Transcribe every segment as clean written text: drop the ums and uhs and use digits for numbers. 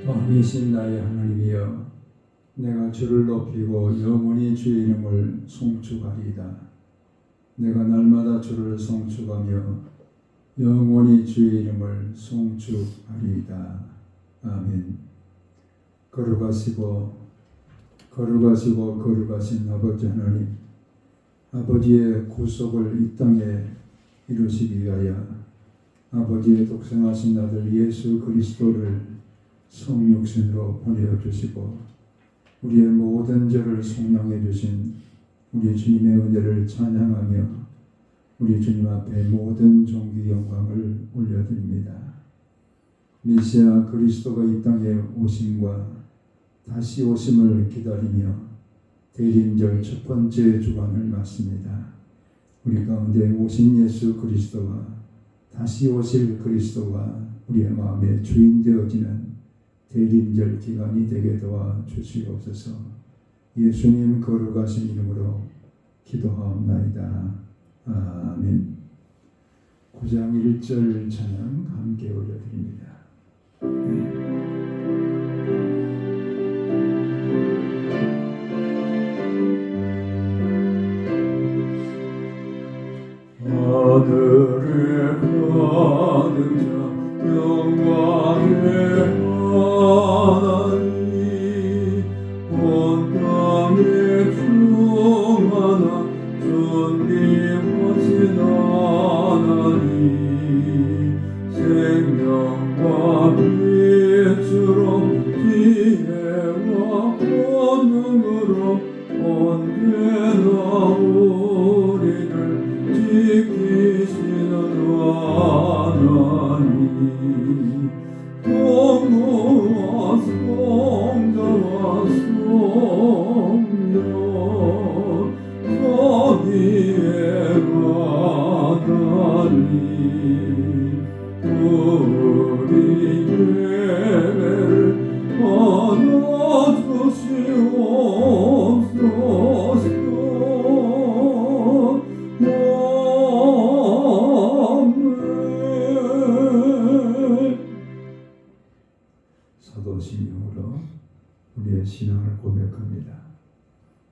왕이신 나의 하나님이여, 내가 주를 높이고 영원히 주의 이름을 송축하리이다. 내가 날마다 주를 송축하며 영원히 주의 이름을 송축하리이다. 아멘. 거룩하시고 거룩하신 아버지 하나님, 아버지의 구속을 이 땅에 이루시기 위하여 아버지의 독생하신 아들 예수 그리스도를 성육신으로 보내주시고 우리의 모든 죄를 속량해 주신 우리 주님의 은혜를 찬양하며 우리 주님 앞에 모든 존귀 영광을 올려드립니다. 메시아 그리스도가 이 땅에 오심과 다시 오심을 기다리며 대림절 첫 번째 주간을 맞습니다. 우리 가운데 오신 예수 그리스도와 다시 오실 그리스도가 우리의 마음의 주인 되어지는 대림절 기간이 되게 도와 주시옵소서. 예수님 거룩하신 이름으로 기도하옵나이다. 아멘. 9장 1절 찬양 함께 올려드립니다. 하늘에 가득 차 영광의 하나님, 온 땅에 충만한 존귀하신 하나님, 생명과 빛으로 지혜와 권능으로 언제나 우리를 지키시는 하나님, 공의와 성자와 성령 선의의 하나님, 우리 예배를 받아주시옵소서. 사도신경으로 우리의 신앙을 고백합니다.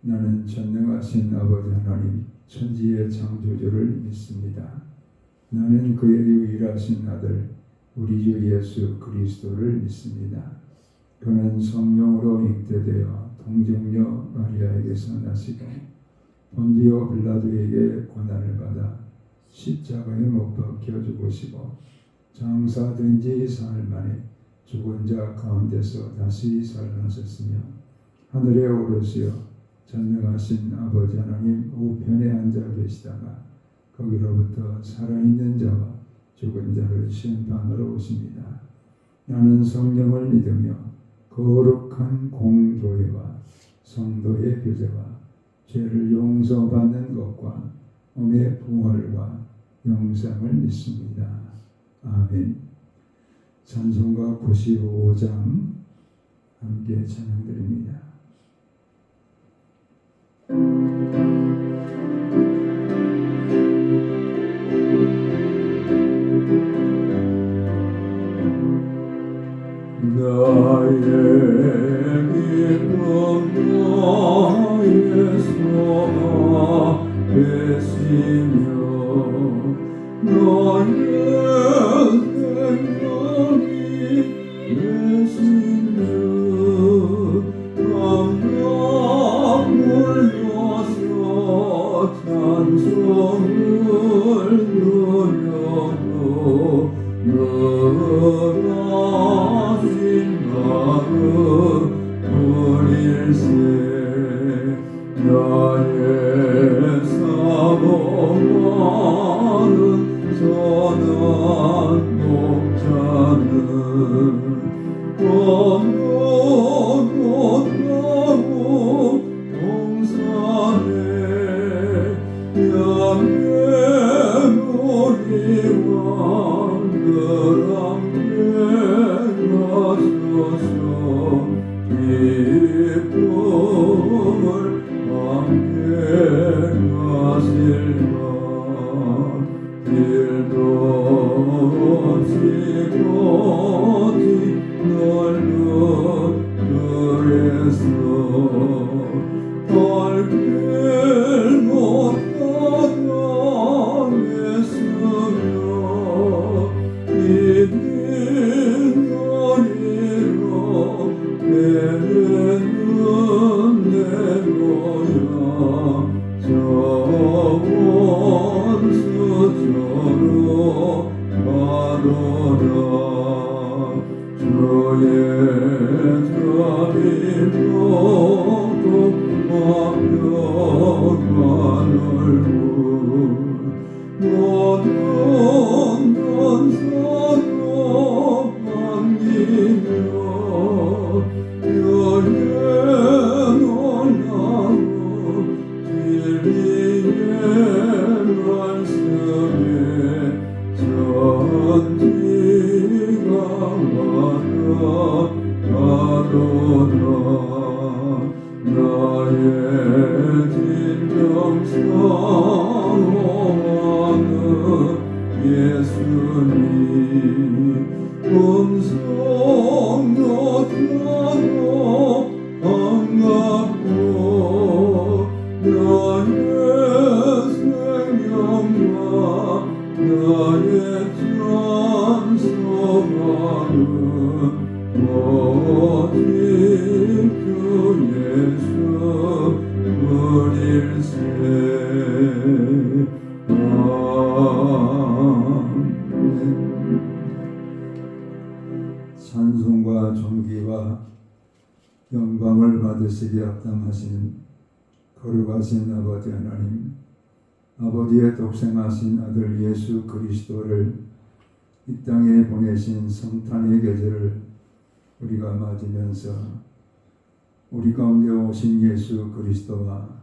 나는 전능하신 아버지 하나님 천지의 창조주를 믿습니다. 나는 그의 유일하신 아들 우리 주 예수 그리스도를 믿습니다. 그는 성령으로 잉태되어 동정녀 마리아에게서 나시고 본디오 빌라도에게 고난을 받아 십자가에 못 박혀 죽으시고 장사된 지 사흘 만에 죽은 자 가운데서 다시 살아나셨으며 하늘에 오르시어 전능하신 아버지 하나님 우편에 앉아 계시다가 거기로부터 살아있는 자와 죽은 자를 심판하러 오십니다. 나는 성령을 믿으며 거룩한 공교회와 성도의 교제와 죄를 용서받는 것과 몸의 부활과 영생을 믿습니다. 아멘. 찬송가 95장 함께 찬양드립니다. 나의 기쁨 나의 소망 되시며 나의 생명이 되시며 감격 올려서 찬송을 드려도 너라신 마음 우릴세. 나의 사모하는 선한 목자는 건너고 동산에 양의 머리와 그랑에 가셔서 기쁨을 함께 가실까. 길도 없이 곧이 널 주의 자비로도 완벽한 얼굴 모든 전사로 반기며 여에 놀라고 진리의 말씀에 전지가 와닿아도다 나의 진정 사랑하는 예수님 음성도 들어 반갑고 나의 생명과 나의 찬송하는 모든 주 예수 그릴세. 찬송과 존귀와 영광을 받으시기 합당하신 거룩하신 아버지 하나님, 아버지의 독생하신 아들 예수 그리스도를 이 땅에 보내신 성탄의 계절을 우리가 맞으면서 우리 가운데 오신 예수 그리스도와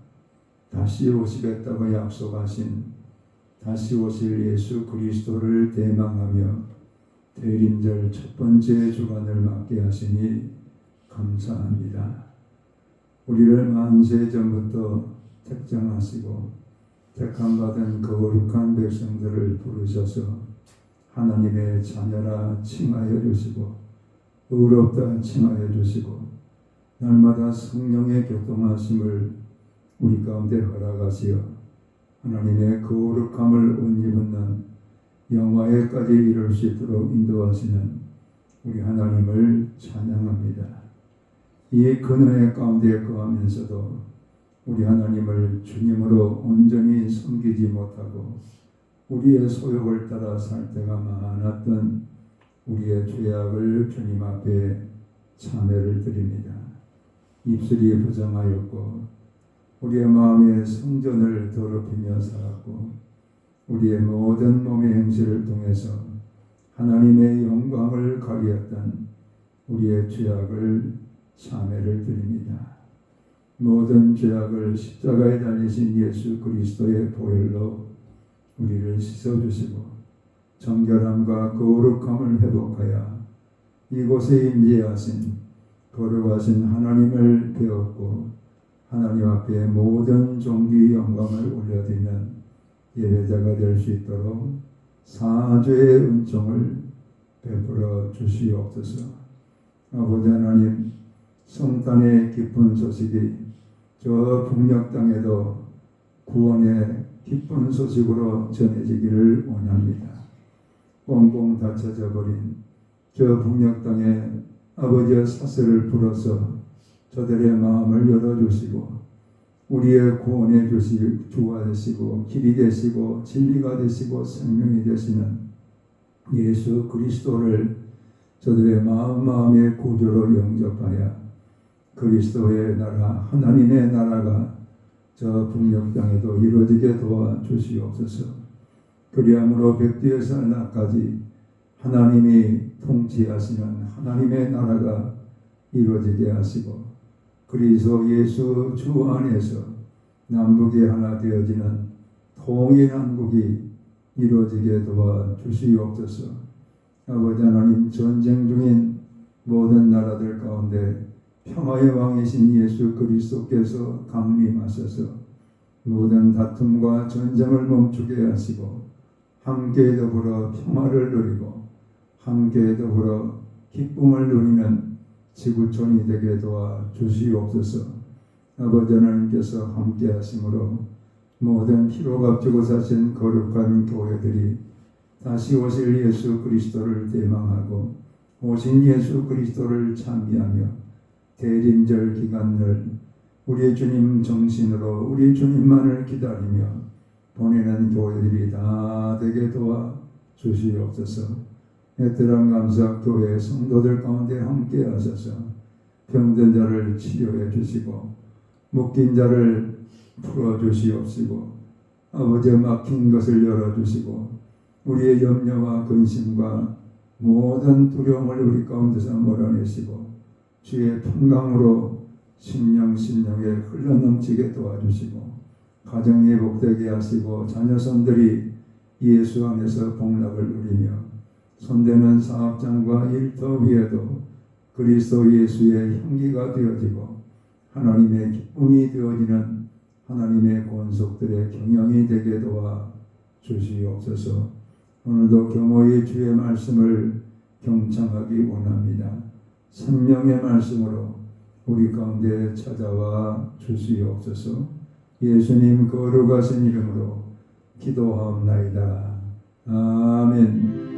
다시 오시겠다고 약속하신 다시 오실 예수 그리스도를 대망하며 대림절 첫 번째 주간을 맞게 하시니 감사합니다. 우리를 만세 전부터 택정하시고 택함받은 거룩한 백성들을 부르셔서 하나님의 자녀라 칭하여 주시고 의롭다 칭하여 주시고 날마다 성령의 교통하심을 우리 가운데 허락하시어 하나님의 거룩함을 옷 입은 영화에까지 이룰 수 있도록 인도하시는 우리 하나님을 찬양합니다. 이 근원의 가운데 거하면서도 우리 하나님을 주님으로 온전히 섬기지 못하고 우리의 소욕을 따라 살 때가 많았던 우리의 죄악을 주님 앞에 참회를 드립니다. 입술이 부정하였고 우리의 마음의 성전을 더럽히며 살았고 우리의 모든 몸의 행실을 통해서 하나님의 영광을 가리었던 우리의 죄악을 참회를 드립니다. 모든 죄악을 십자가에 달리신 예수 그리스도의 보혈로 우리를 씻어주시고 정결함과 거룩함을 회복하여 이곳에 임재하신 거룩하신 하나님을 배웠고 하나님 앞에 모든 존귀 영광을 올려드리는 예배자가 될 수 있도록 사죄의 은총을 베풀어 주시옵소서. 아버지 하나님, 성탄의 기쁜 소식이 저 북녘 땅에도 구원의 기쁜 소식으로 전해지기를 원합니다. 꽁꽁 닫혀져 버린 저 북녘 땅에 아버지의 사슬을 풀어서 저들의 마음을 열어주시고 우리의 구원해 주시 주가 되시고 길이 되시고 진리가 되시고 생명이 되시는 예수 그리스도를 저들의 마음의 구주로 영접하여 그리스도의 나라 하나님의 나라가 저 북녘 땅에도 이루어지게 도와주시옵소서. 그리함으로 백두의 산나까지 하나님이 통치하시는 하나님의 나라가 이루어지게 하시고 그리스도 예수 주 안에서 남북이 하나 되어지는 통일한국이 이루어지게 도와주시옵소서. 아버지 하나님, 전쟁 중인 모든 나라들 가운데 평화의 왕이신 예수 그리스도께서 강림하셔서 모든 다툼과 전쟁을 멈추게 하시고 함께 더불어 평화를 누리고 함께 더불어 기쁨을 누리는 지구촌이 되게 도와주시옵소서. 아버지 하나님께서 함께 하심으로 모든 피로 값지고 사신 거룩한 교회들이 다시 오실 예수 그리스도를 대망하고 오신 예수 그리스도를 찬미하며 대림절 기간을 우리 주님 정신으로 우리 주님만을 기다리며 보내는 교회들이 다 되게 도와주시옵소서. 베테랑 감사교회 성도들 가운데 함께 하셔서 병든 자를 치료해 주시고 묶인 자를 풀어 주시옵시고 아버지의 막힌 것을 열어 주시고 우리의 염려와 근심과 모든 두려움을 우리 가운데서 몰아내시고 주의 평강으로 심령에 흘러넘치게 도와주시고 가정이 복되게 하시고 자녀손들이 예수 안에서 복락을 누리며 손대는 사업장과 일터 위에도 그리스도 예수의 향기가 되어지고 하나님의 기쁨이 되어지는 하나님의 권속들의 경영이 되게 도와 주시옵소서. 오늘도 겸허히 주의 말씀을 경청하기 원합니다. 생명의 말씀으로 우리 가운데 찾아와 주시옵소서. 예수님 거룩하신 이름으로 기도하옵나이다. 아멘.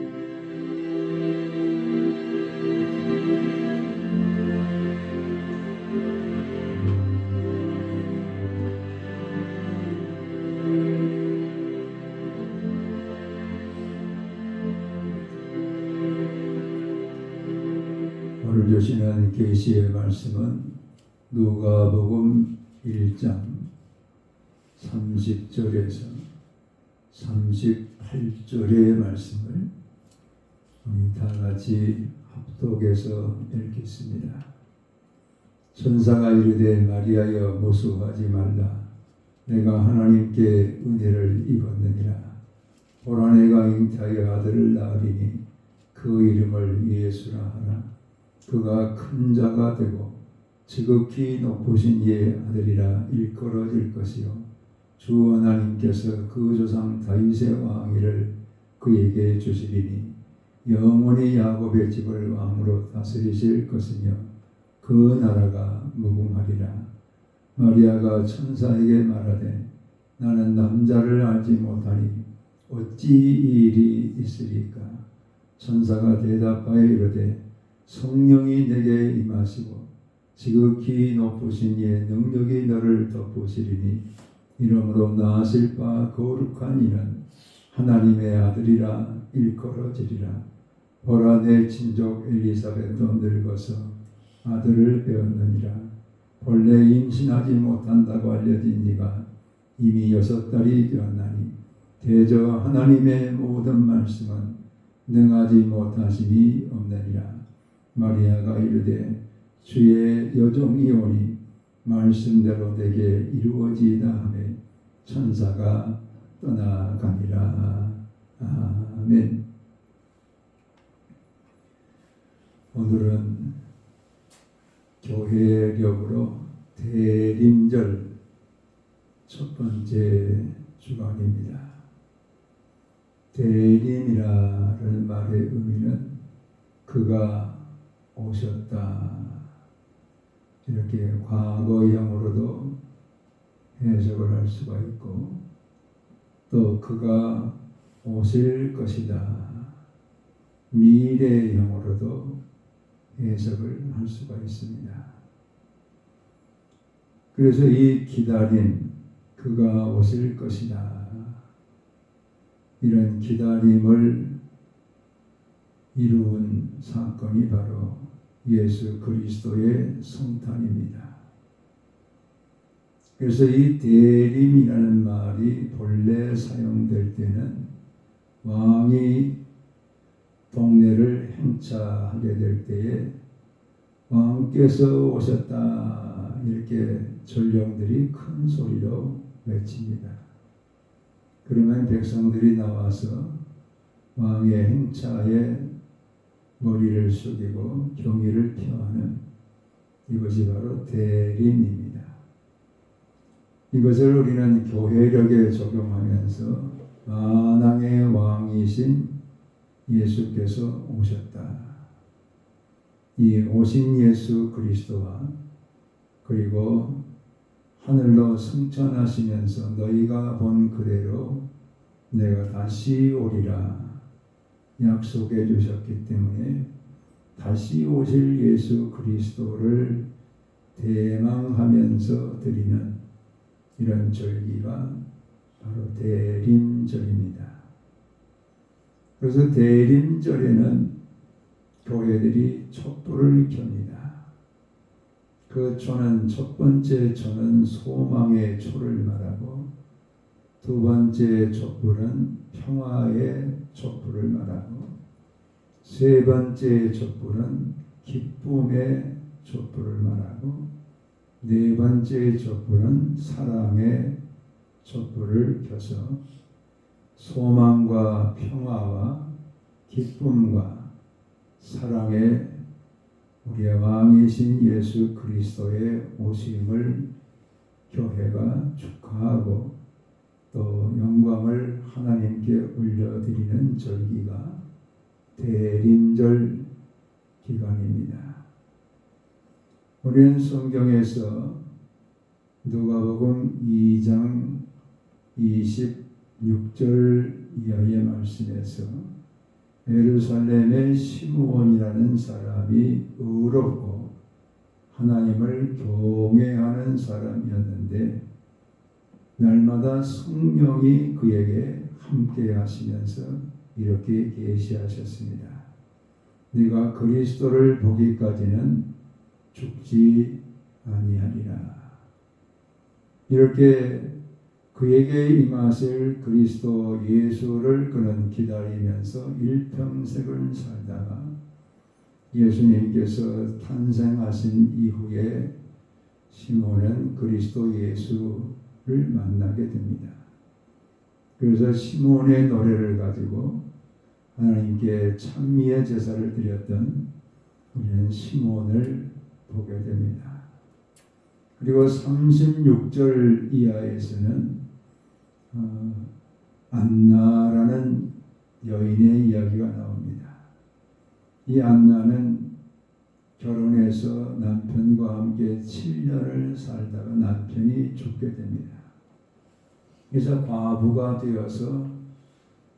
오늘 주시는 계시의 말씀은 누가복음 1장 30절에서 38절의 말씀을 우리 다 같이 합독해서 읽겠습니다. 천사가 이르되 마리아여 무수하지 말라. 내가 하나님께 은혜를 입었느니라. 보라 내가 잉타의 아들을 낳으리니 그 이름을 예수라 하라. 그가 큰 자가 되고 지극히 높으신 이의 아들이라 일컬어질 것이요 주 하나님께서 그 조상 다윗의 왕위를 그에게 주시리니 영원히 야곱의 집을 왕으로 다스리실 것이며 그 나라가 무궁하리라. 마리아가 천사에게 말하되 나는 남자를 알지 못하니 어찌 이 일이 있으리까. 천사가 대답하여 이르되 성령이 내게 임하시고 지극히 높으신 이의 능력이 너를 덮으시리니 이러므로 낳으실 바 거룩한 이는 하나님의 아들이라 일컬어지리라. 보라 내 친족 엘리사벳도 늙어서 아들을 배웠느니라. 본래 임신하지 못한다고 알려진 이가 이미 6달이 되었나니 대저 하나님의 모든 말씀은 능하지 못하심이 없느니라. 마리아가 이르되 주의 여종이 오니 말씀대로 내게 이루어지이다 하매 천사가 떠나가니라. 아멘. 오늘은 교회력으로 대림절 첫 번째 주간입니다. 대림이라는 말의 의미는 그가 오셨다, 이렇게 과거형으로도 해석을 할 수가 있고 또 그가 오실 것이다, 미래형으로도 해석을 할 수가 있습니다. 그래서 이 기다림, 그가 오실 것이다, 이런 기다림을 이루은 사건이 바로 예수 그리스도의 성탄입니다. 그래서 이 대림이라는 말이 본래 사용될 때는 왕이 동네를 행차하게 될 때에 왕께서 오셨다, 이렇게 전령들이 큰 소리로 외칩니다. 그러면 백성들이 나와서 왕의 행차에 머리를 숙이고 경의를 표하는, 이것이 바로 대림입니다. 이것을 우리는 교회력에 적용하면서 만왕의 왕이신 예수께서 오셨다, 이 오신 예수 그리스도와 그리고 하늘로 승천하시면서 너희가 본 그대로 내가 다시 오리라 약속해 주셨기 때문에 다시 오실 예수 그리스도를 대망하면서 드리는 이런 절기가 바로 대림절입니다. 그래서 대림절에는 교회들이 촛불을 켭니다. 그 초는 첫 번째 초는 소망의 초를 말하고 두 번째 촛불은 평화의 촛불을 말하고 세 번째 촛불은 기쁨의 촛불을 말하고 네 번째 촛불은 사랑의 촛불을 켜서 소망과 평화와 기쁨과 사랑의 우리의 왕이신 예수 그리스도의 오심을 교회가 축하하고 또 영광을 하나님께 올려드리는 절기가 대림절 기간입니다. 우리는 성경에서 누가복음 2장 26절 이하의 말씀에서 예루살렘의 시므온이라는 사람이 의롭고 하나님을 경외하는 사람이었는데 날마다 성령이 그에게 함께 하시면서 이렇게 계시하셨습니다. 네가 그리스도를 보기까지는 죽지 아니하리라. 이렇게 그에게 임하실 그리스도 예수를 그는 기다리면서 일평생을 살다가 예수님께서 탄생하신 이후에 시몬은 그리스도 예수를 만나게 됩니다. 그래서 시몬의 노래를 가지고 하나님께 찬미의 제사를 드렸던 우리는 시몬을 보게 됩니다. 그리고 36절 이하에서는 안나라는 여인의 이야기가 나옵니다. 이 안나는 결혼해서 남편과 함께 7년을 살다가 남편이 죽게 됩니다. 그래서 과부가 되어서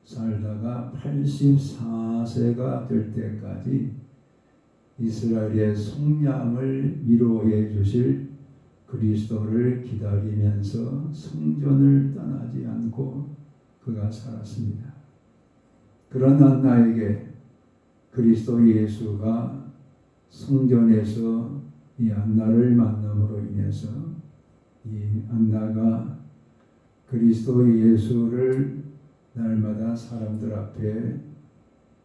살다가 84세가 될 때까지 이스라엘의 속량을 위로해 주실 그리스도를 기다리면서 성전을 떠나지 않고 그가 살았습니다. 그런 안나에게 그리스도 예수가 성전에서 이 안나를 만남으로 인해서 이 안나가 그리스도 예수를 날마다 사람들 앞에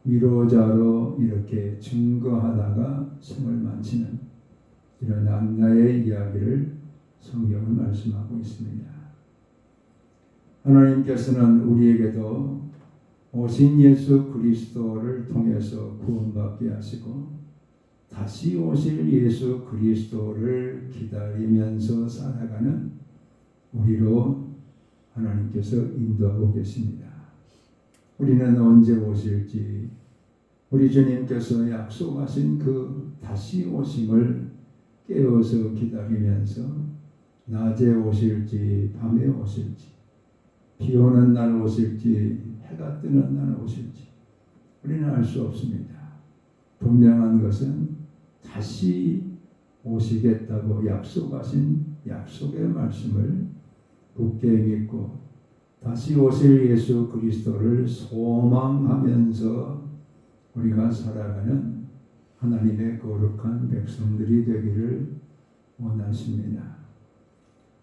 위로자로 이렇게 증거하다가 생을 마치는 이런 안나의 이야기를 성경은 말씀하고 있습니다. 하나님께서는 우리에게도 오신 예수 그리스도를 통해서 구원받게 하시고 다시 오실 예수 그리스도를 기다리면서 살아가는 우리로 하나님께서 인도하고 계십니다. 우리는 언제 오실지 우리 주님께서 약속하신 그 다시 오심을 깨어서 기다리면서 낮에 오실지 밤에 오실지 비 오는 날 오실지 해가 뜨는 날 오실지 우리는 알 수 없습니다. 분명한 것은 다시 오시겠다고 약속하신 약속의 말씀을 굳게 믿고 다시 오실 예수 그리스도를 소망하면서 우리가 살아가는 하나님의 거룩한 백성들이 되기를 원하십니다.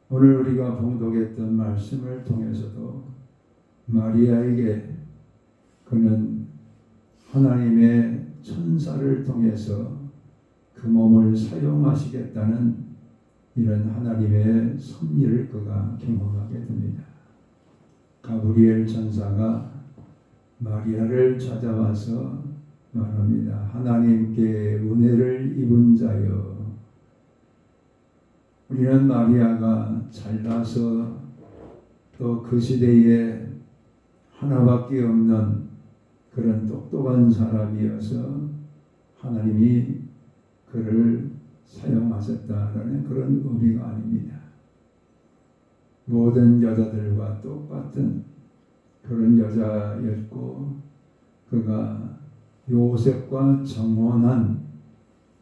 오늘 우리가 봉독했던 말씀을 통해서도 마리아에게 그는 하나님의 천사를 통해서 그 몸을 사용하시겠다는 이런 하나님의 섭리를 그가 경험하게 됩니다. 가브리엘 천사가 마리아를 찾아와서 말합니다. 하나님께 은혜를 입은 자여. 우리는 마리아가 잘나서 또 그 시대에 하나밖에 없는 그런 똑똑한 사람이어서 하나님이 그를 사용하셨다라는 그런 의미가 아닙니다. 모든 여자들과 똑같은 그런 여자였고 그가 요셉과 정혼한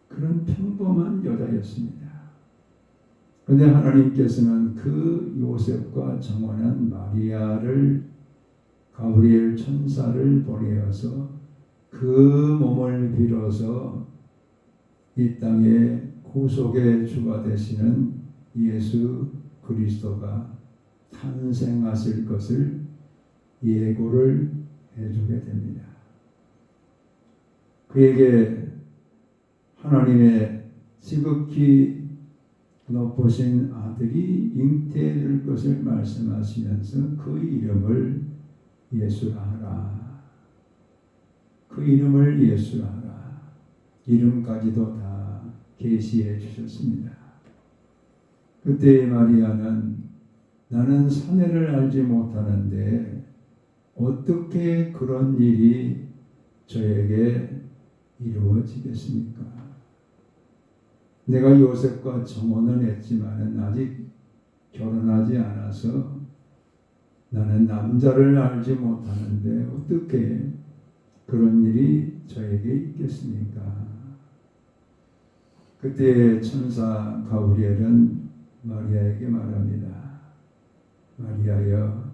그런 평범한 여자였습니다. 그런데 하나님께서는 그 요셉과 정혼한 마리아를 가브리엘 천사를 보내어서 그 몸을 빌어서 이 땅에 구속의 주가 되시는 예수 그리스도가 탄생하실 것을 예고를 해주게 됩니다. 그에게 하나님의 지극히 높으신 아들이 잉태될 것을 말씀하시면서 그 이름을 예수라 하라. 그 이름을 예수라 하라. 이름까지도 다 계시해 주셨습니다. 그때 마리아는 나는 사내를 알지 못하는데 어떻게 그런 일이 저에게 이루어지겠습니까? 내가 요셉과 정혼은 했지만 아직 결혼하지 않아서 나는 남자를 알지 못하는데 어떻게 그런 일이 저에게 있겠습니까? 그때 천사 가브리엘은 마리아에게 말합니다. 마리아여,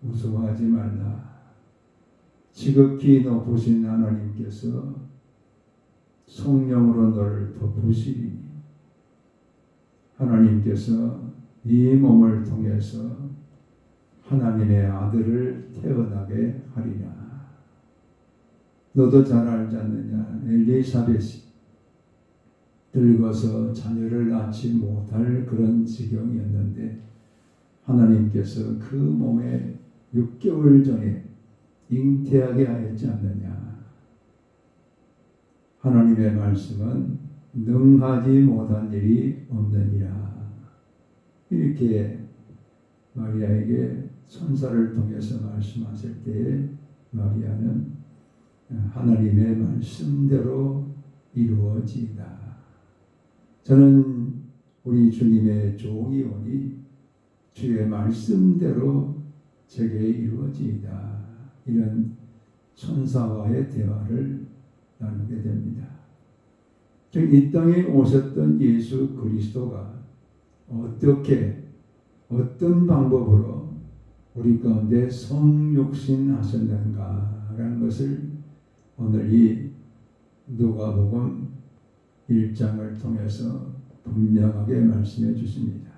무서워하지 말라. 지극히 높으신 하나님께서 성령으로 너를 덮으시리니 하나님께서 네 몸을 통해서 하나님의 아들을 태어나게 하리라. 너도 잘 알지 않느냐? 엘리사벳이 늙어서 자녀를 낳지 못할 그런 지경이었는데 하나님께서 그 몸에 6개월 전에 잉태하게 하였지 않느냐. 하나님의 말씀은 능하지 못한 일이 없느니라. 이렇게 마리아에게 천사를 통해서 말씀하실 때에 마리아는 하나님의 말씀대로 이루어지이다. 저는 우리 주님의 종이오니 주의 말씀대로 제게 이루어지이다. 이런 천사와의 대화를 나누게 됩니다. 즉 이 땅에 오셨던 예수 그리스도가 어떻게 어떤 방법으로 우리 가운데 성육신 하셨는가라는 것을 오늘 이 누가복음 1장을 통해서 분명하게 말씀해 주십니다.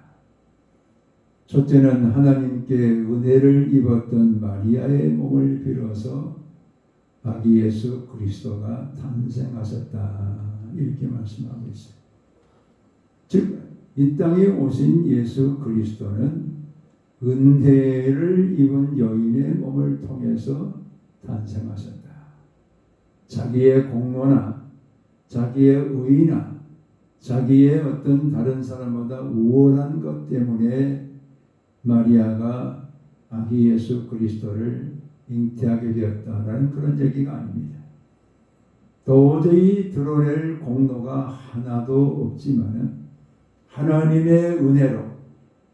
첫째는 하나님께 은혜를 입었던 마리아의 몸을 빌어서 아기 예수 그리스도가 탄생하셨다. 이렇게 말씀하고 있어요. 즉, 이 땅에 오신 예수 그리스도는 은혜를 입은 여인의 몸을 통해서 탄생하셨다. 자기의 공로나 자기의 의나 자기의 어떤 다른 사람보다 우월한 것 때문에 마리아가 아기 예수 그리스도를 잉태하게 되었다라는 그런 얘기가 아닙니다. 도저히 드러낼 공로가 하나도 없지만은 하나님의 은혜로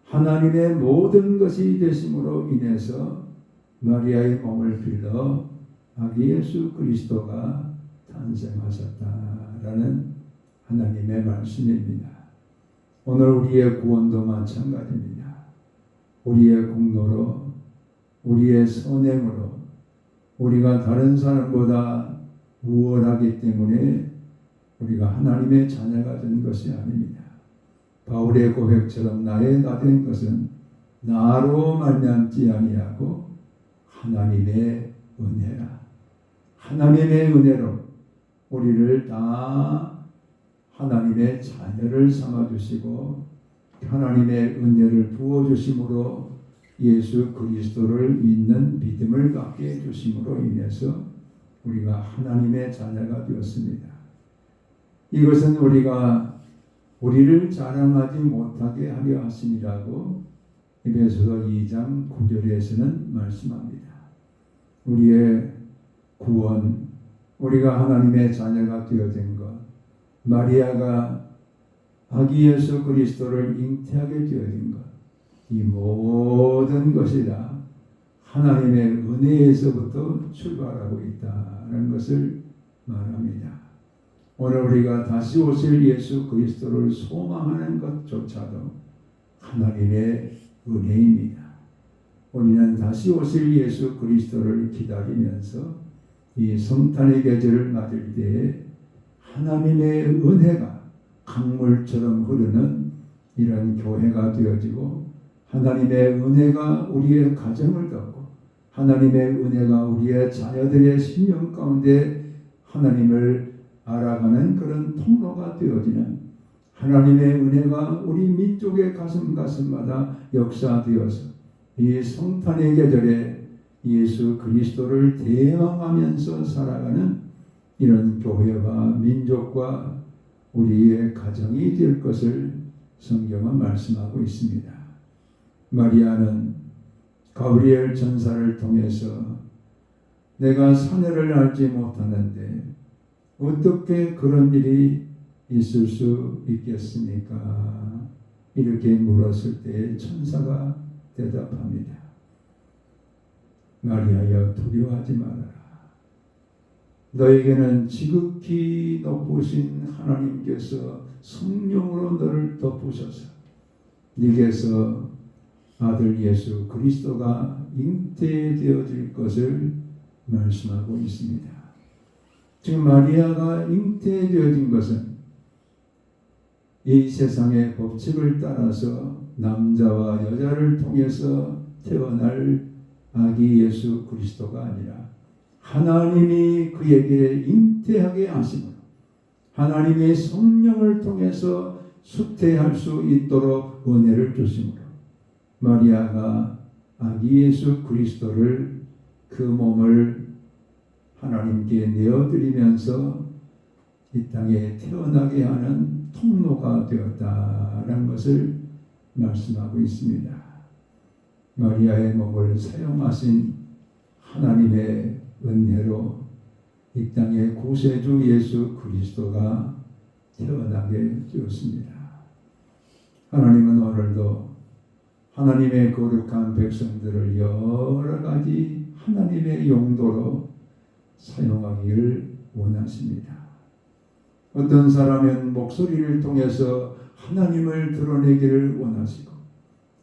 하나님의 모든 것이 되심으로 인해서 마리아의 몸을 빌려 아기 예수 그리스도가 탄생하셨다라는 하나님의 말씀입니다. 오늘 우리의 구원도 마찬가지입니다. 우리의 공로로 우리의 선행으로 우리가 다른 사람보다 우월하기 때문에 우리가 하나님의 자녀가 된 것이 아닙니다. 바울의 고백처럼 나의 나 된 것은 나로 말미암지 아니하고 하나님의 은혜라. 하나님의 은혜로 우리를 다 하나님의 자녀를 삼아주시고 하나님의 은혜를 부어주심으로 예수 그리스도를 믿는 믿음을 갖게 해주심으로 인해서 우리가 하나님의 자녀가 되었습니다. 이것은 우리를 자랑하지 못하게 하려 하심이라고 에베소서 2장 9절에서는 말씀합니다. 우리의 구원, 우리가 하나님의 자녀가 되어진 것, 마리아가 아기 예수 그리스도를 잉태하게 되어진 것, 이 모든 것이 다 하나님의 은혜에서부터 출발하고 있다는 것을 말합니다. 오늘 우리가 다시 오실 예수 그리스도를 소망하는 것조차도 하나님의 은혜입니다. 우리는 다시 오실 예수 그리스도를 기다리면서 이 성탄의 계절을 맞을 때에 하나님의 은혜가 강물처럼 흐르는 이런 교회가 되어지고, 하나님의 은혜가 우리의 가정을 덮고, 하나님의 은혜가 우리의 자녀들의 심령 가운데 하나님을 알아가는 그런 통로가 되어지는, 하나님의 은혜가 우리 민족의 가슴마다 역사되어서 이 성탄의 계절에 예수 그리스도를 대망하면서 살아가는 이런 교회와 민족과 우리의 가정이 될 것을 성경은 말씀하고 있습니다. 마리아는 가브리엘 전사를 통해서 내가 사내를 알지 못하는데 어떻게 그런 일이 있을 수 있겠습니까? 이렇게 물었을 때 천사가 대답합니다. 마리아여, 두려워하지 말아라. 너에게는 지극히 높으신 하나님께서 성령으로 너를 덮으셔서 네게서 아들 예수 그리스도가 잉태되어질 것을 말씀하고 있습니다. 지금 마리아가 잉태되어진 것은 이 세상의 법칙을 따라서 남자와 여자를 통해서 태어날 아기 예수 그리스도가 아니라 하나님이 그에게 잉태하게 하심으로 하나님의 성령을 통해서 수태할 수 있도록 은혜를 주심으로 마리아가 아기 예수 그리스도를 그 몸을 하나님께 내어드리면서 이 땅에 태어나게 하는 통로가 되었다라는 것을 말씀하고 있습니다. 마리아의 몸을 사용하신 하나님의 은혜로 이 땅에 구세주 예수 그리스도가 태어나게 되었습니다. 하나님은 오늘도 하나님의 거룩한 백성들을 여러 가지 하나님의 용도로 사용하기를 원하십니다. 어떤 사람은 목소리를 통해서 하나님을 드러내기를 원하시고,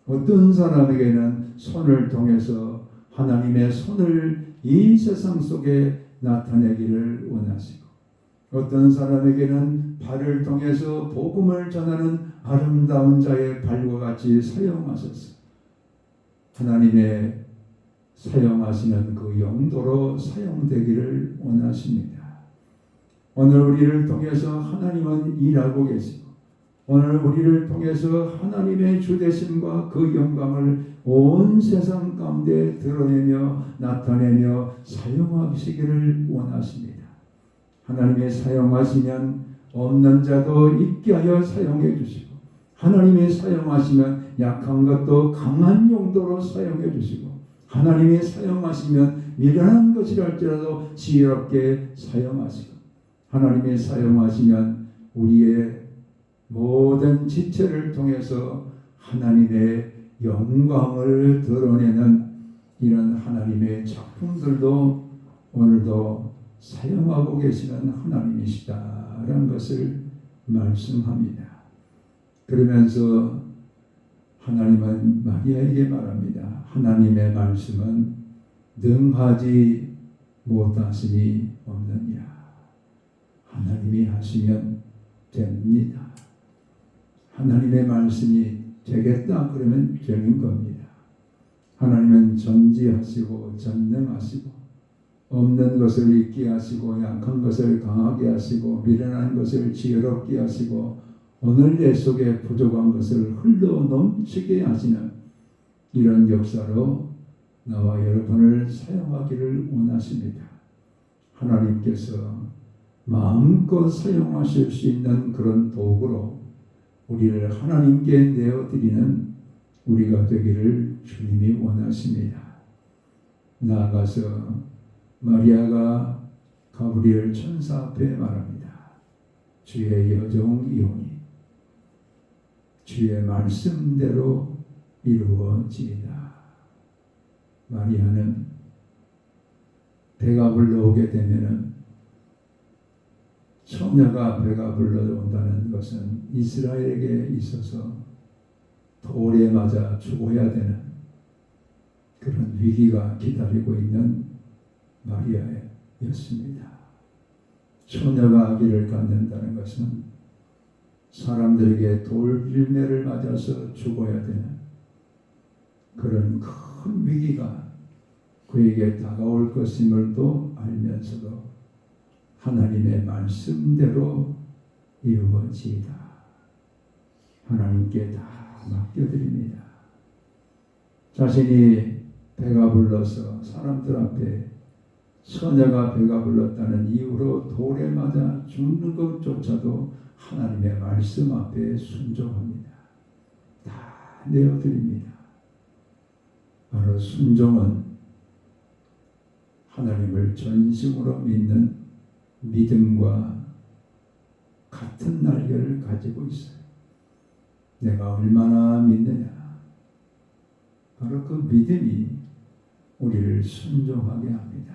어떤 사람에게는 손을 통해서 하나님의 손을 이 세상 속에 나타내기를 원하시고, 어떤 사람에게는 발을 통해서 복음을 전하는 아름다운 자의 발과 같이 사용하셔서 하나님의 사용하시는 그 용도로 사용되기를 원하십니다. 오늘 우리를 통해서 하나님은 일하고 계시고, 오늘 우리를 통해서 하나님의 주되심과 그 영광을 온 세상 가운데 드러내며 나타내며 사용하시기를 원하십니다. 하나님의 사용하시면 없는 자도 있게 하여 사용해 주시고, 하나님의 사용하시면 약한 것도 강한 용도로 사용해 주시고, 하나님의 사용하시면 미련한 것이랄지라도 지혜롭게 사용하시고, 하나님의 사용하시면 우리의 모든 지체를 통해서 하나님의 영광을 드러내는 이런 하나님의 작품들도 오늘도 사용하고 계시는 하나님이시다라는 것을 말씀합니다. 그러면서 하나님은 마리아에게 말합니다. 하나님의 말씀은 능하지 못하심이 없느니라. 하나님이 하시면 됩니다. 하나님의 말씀이 되겠다 그러면 되는 겁니다. 하나님은 전지하시고 전능하시고 없는 것을 있게 하시고 약한 것을 강하게 하시고 미련한 것을 지혜롭게 하시고 오늘 내 속에 부족한 것을 흘러 넘치게 하시는 이런 역사로 나와 여러분을 사용하기를 원하십니다. 하나님께서 마음껏 사용하실 수 있는 그런 도구로 우리를 하나님께 내어드리는 우리가 되기를 주님이 원하십니다. 나아가서 마리아가 가브리엘 천사 앞에 말합니다. 주의 여종 이오니 주의 말씀대로 이루어지이다. 마리아는 배가 불러오게 되면은 처녀가 배가 불러온다는 것은 이스라엘에게 있어서 돌에 맞아 죽어야 되는 그런 위기가 기다리고 있는 마리아였습니다. 처녀가 아기를 갖는다는 것은 사람들에게 돌빌매를 맞아서 죽어야 되는 그런 큰 위기가 그에게 다가올 것임을도 알면서도 하나님의 말씀대로 이루어지이다. 하나님께 다 맡겨드립니다. 자신이 배가 불러서 사람들 앞에 처녀가 배가 불렀다는 이유로 돌에 맞아 죽는 것조차도 하나님의 말씀 앞에 순종합니다. 다 내어드립니다. 바로 순종은 하나님을 전심으로 믿는 믿음과 같은 날개를 가지고 있어요. 내가 얼마나 믿느냐. 바로 그 믿음이 우리를 순종하게 합니다.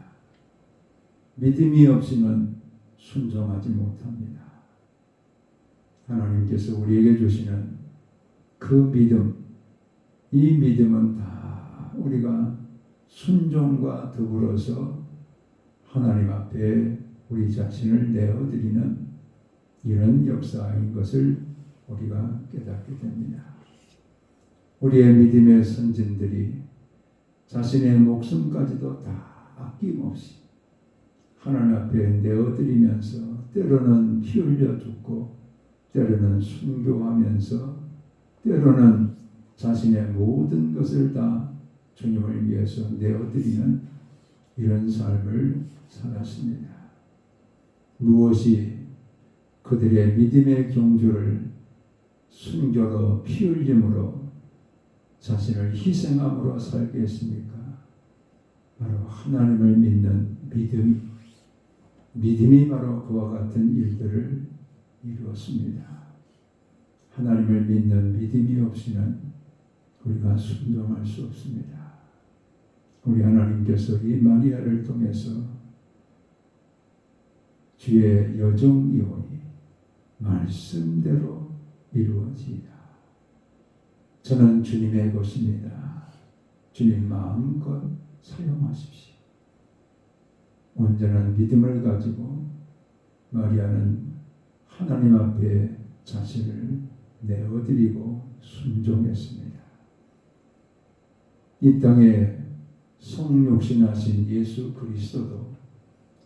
믿음이 없이는 순종하지 못합니다. 하나님께서 우리에게 주시는 그 믿음, 이 믿음은 다 우리가 순종과 더불어서 하나님 앞에 우리 자신을 내어드리는 이런 역사인 것을 우리가 깨닫게 됩니다. 우리의 믿음의 선진들이 자신의 목숨까지도 다 아낌없이 하나님 앞에 내어드리면서 때로는 피 흘려 죽고 때로는 순교하면서 때로는 자신의 모든 것을 다 주님을 위해서 내어드리는 이런 삶을 살았습니다. 무엇이 그들의 믿음의 경주를 순교로 피 흘림으로 자신을 희생함으로 살게 했습니까? 바로 하나님을 믿는 믿음이 바로 그와 같은 일들을 이루었습니다. 하나님을 믿는 믿음이 없이는 우리가 순종할 수 없습니다. 우리 하나님께서 이 마리아를 통해서 주의 여종 이혼이 말씀대로 이루어지이다. 저는 주님의 것입니다. 주님 마음껏 사용하십시오. 온전한 믿음을 가지고 마리아는 하나님 앞에 자신을 내어드리고 순종했습니다. 이 땅에 성육신하신 예수 그리스도도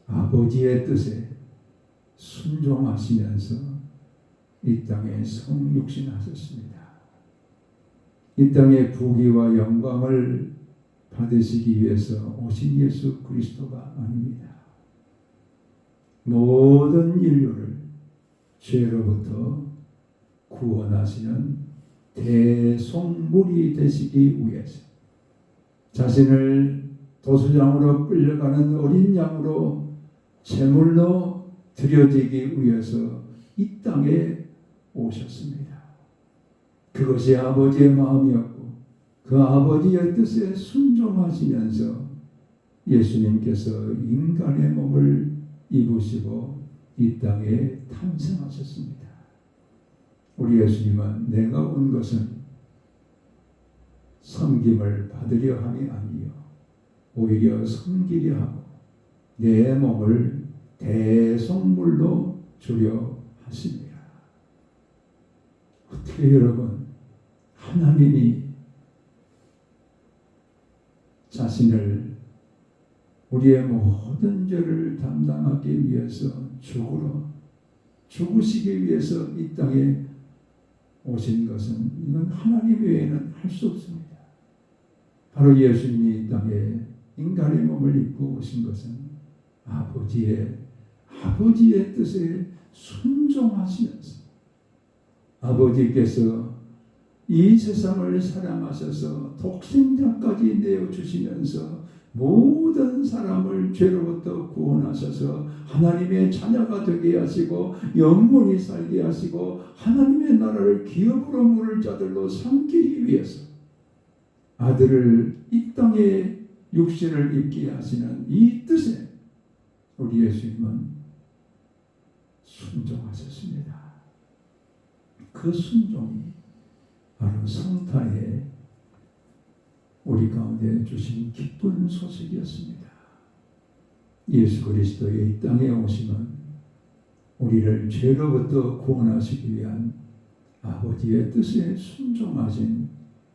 아버지의 뜻에 순종하시면서 이 땅에 성육신하셨습니다. 이 땅의 부귀와 영광을 받으시기 위해서 오신 예수 그리스도가 아닙니다. 모든 인류를 죄로부터 구원하시는 대속물이 되시기 위해서 자신을 도수장으로 끌려가는 어린 양으로 제물로 드려지기 위해서 이 땅에 오셨습니다. 그것이 아버지의 마음이었고 그 아버지의 뜻에 순종하시면서 예수님께서 인간의 몸을 입으시고 이 땅에 탄생하셨습니다. 우리 예수님은 내가 온 것은 섬김을 받으려 함이 아니요 오히려 섬기려 하고 내 몸을 대속물로 주려 하십니다. 어떻게 여러분 하나님이 자신을 우리의 모든 죄를 담당하기 위해서 죽으시기 위해서 이 땅에 오신 것은 이건 하나님 외에는 할 수 없습니다. 바로 예수님이 이 땅에 인간의 몸을 입고 오신 것은 아버지의 뜻에 순종하시면서 아버지께서 이 세상을 사랑하셔서 독생자까지 내어주시면서 모든 사람을 죄로부터 구원하셔서 하나님의 자녀가 되게 하시고 영원히 살게 하시고 하나님의 나라를 기업으로 물을 자들로 삼기 위해서 아들을 이 땅에 육신을 입게 하시는 이 뜻에 우리 예수님은 순종하셨습니다. 그 순종이 바로 성탄의 우리 가운데 주신 기쁜 소식이었습니다. 예수 그리스도의 이 땅에 오심은 우리를 죄로부터 구원하시기 위한 아버지의 뜻에 순종하신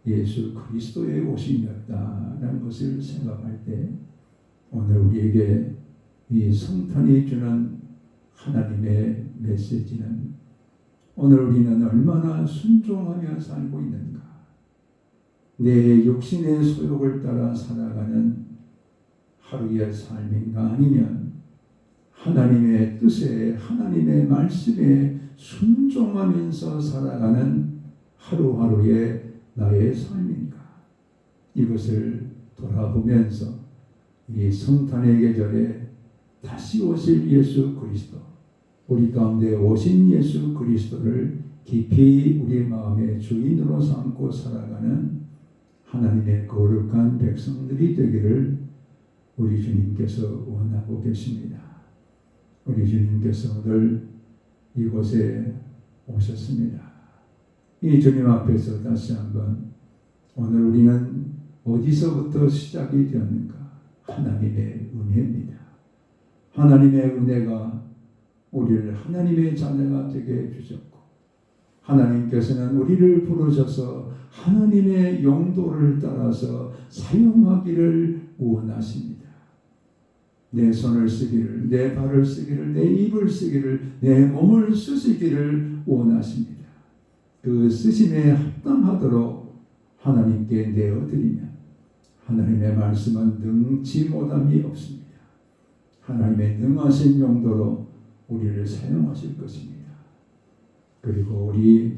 예수 그리스도의 오심이었다라는 것을 생각할 때 오늘 우리에게 이 성탄이 주는 하나님의 메시지는 오늘 우리는 얼마나 순종하며 살고 있는가, 내 육신의 소욕을 따라 살아가는 하루의 삶인가, 아니면 하나님의 뜻에, 하나님의 말씀에 순종하면서 살아가는 하루하루의 나의 삶인가, 이것을 돌아보면서 이 성탄의 계절에 다시 오실 예수 그리스도, 우리 가운데 오신 예수 그리스도를 깊이 우리의 마음의 주인으로 삼고 살아가는 하나님의 거룩한 백성들이 되기를 우리 주님께서 원하고 계십니다. 우리 주님께서 오늘 이곳에 오셨습니다. 이 주님 앞에서 다시 한번 오늘 우리는 어디서부터 시작이 되었는가? 하나님의 은혜입니다. 하나님의 은혜가 우리를 하나님의 자녀가 되게 해주셨고, 하나님께서는 우리를 부르셔서 하나님의 용도를 따라서 사용하기를 원하십니다. 내 손을 쓰기를, 내 발을 쓰기를, 내 입을 쓰기를, 내 몸을 쓰시기를 원하십니다. 그 쓰심에 합당하도록 하나님께 내어드리면 하나님의 말씀은 능치 못함이 없습니다. 하나님의 능하신 용도로 우리를 사용하실 것입니다. 그리고 우리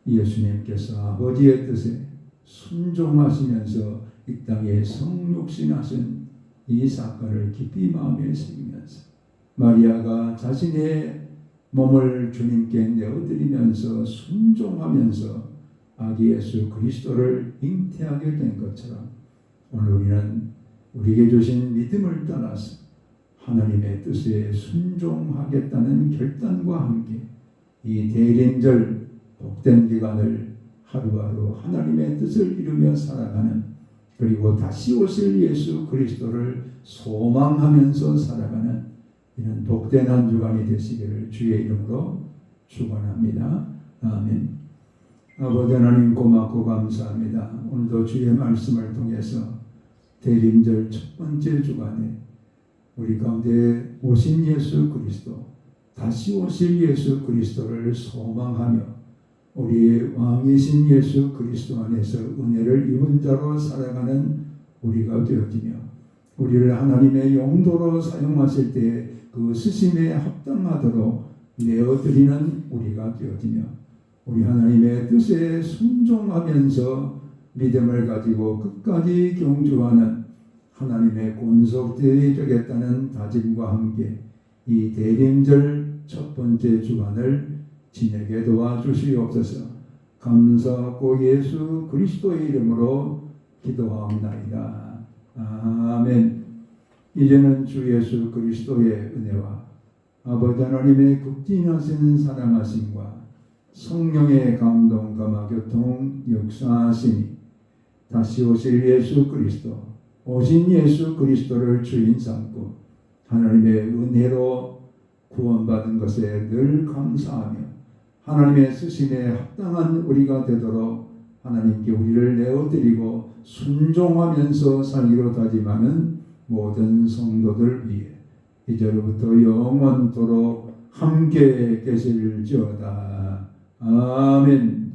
예수님께서 아버지의 뜻에 순종하시면서 이 땅에 성육신하신 이 사건을 깊이 마음에 새기면서 마리아가 자신의 몸을 주님께 내어드리면서 순종하면서 아기 예수 그리스도를 잉태하게 된 것처럼 오늘 우리는 우리에게 주신 믿음을 따라서 하나님의 뜻에 순종하겠다는 결단과 함께 이 대림절 복된 기간을 하루하루 하나님의 뜻을 이루며 살아가는, 그리고 다시 오실 예수 그리스도를 소망하면서 살아가는 이런 복된 한 주간이 되시기를 주의 이름으로 축원합니다. 아멘. 아버지 하나님, 고맙고 감사합니다. 오늘도 주의 말씀을 통해서 대림절 첫 번째 주간에 우리 가운데 오신 예수 그리스도, 다시 오실 예수 그리스도를 소망하며 우리의 왕이신 예수 그리스도 안에서 은혜를 입은 자로 살아가는 우리가 되어지며, 우리를 하나님의 용도로 사용하실 때 그 쓰심에 합당하도록 내어드리는 우리가 되어지며, 우리 하나님의 뜻에 순종하면서 믿음을 가지고 끝까지 경주하는 하나님의 권속들이 되겠다는 다짐과 함께 이 대림절 첫 번째 주간을 지내게 도와주시옵소서. 감사하고 예수 그리스도의 이름으로 기도하옵나이다. 아멘. 이제는 주 예수 그리스도의 은혜와 아버지 하나님의 극진하신 사랑하심과 성령의 감동 감화 교통 역사하심이 다시 오실 예수 그리스도, 오신 예수 그리스도를 주인 삼고 하나님의 은혜로 구원받은 것에 늘 감사하며 하나님의 쓰심에 합당한 우리가 되도록 하나님께 우리를 내어드리고 순종하면서 살기로 다짐하는 모든 성도들 위해 이제로부터 영원토록 함께 계실지어다. 아멘.